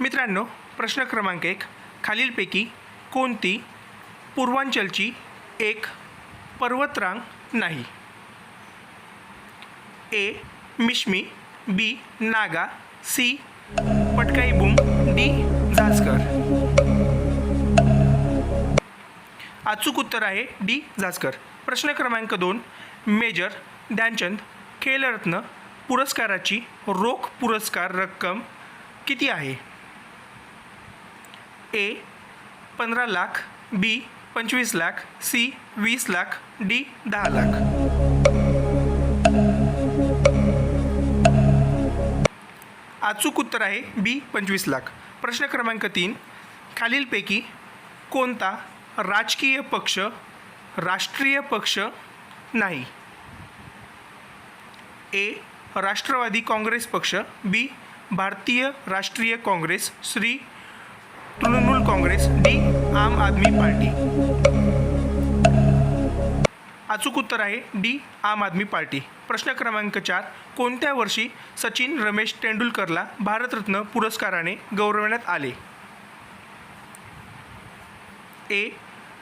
मित्रांनो, प्रश्न क्रमांक 1, खालीलपैकी कोणती पूर्वांचलची एक पर्वतरांग नाही? ए. मिश्मी, बी. नागा, सी. पटकाईबूम, डी. जास्कर. अचूक उत्तर आहे डी. जास्कर. प्रश्न क्रमांक 2, मेजर ध्यानचंद खेलरत्न पुरस्काराची रोख पुरस्कार रक्कम किती आहे? ए. 15 लाख, बी. 25 लाख, सी. 20 लाख, डी. 10 लाख. अचूक उत्तर आहे बी. 25 लाख. प्रश्न क्रमांक 3, खालीलपैकी कोणता राजकीय पक्ष राष्ट्रीय पक्ष नाही? ए. राष्ट्रवादी काँग्रेस पक्ष, बी. भारतीय राष्ट्रीय काँग्रेस, सी. तृणमूल काँग्रेस, डी. आम आदमी पार्टी. अचूक उत्तर आहे डी. आम आदमी पार्टी. प्रश्न क्रमांक 4, कोणत्या वर्षी सचिन रमेश तेंडुलकरला भारतरत्न पुरस्काराने गौरवण्यात आले? ए.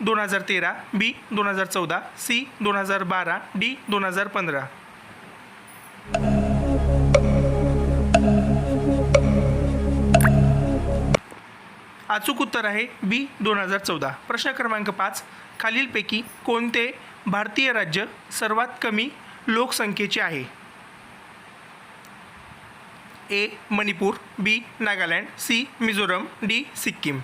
2013, बी. 2014, सी. 2012, डी. 2015. अचूक उत्तर आहे बी. 2014. प्रश्न क्रमांक 5, खालीलपैकी कोणते भारतीय राज्य सर्वात कमी लोकसंख्येचे आहे? ए. मणिपूर, बी. नागालँड, सी. मिझोरम, डी. सिक्कीम.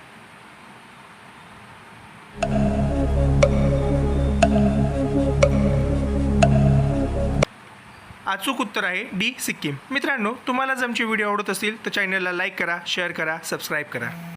अचूक उत्तर आहे डी. सिक्कीम. मित्रांनो, तुम्हाला जर आमचे व्हिडिओ आवडत असतील तर चॅनलला लाईक करा, शेअर करा, सबस्क्राईब करा.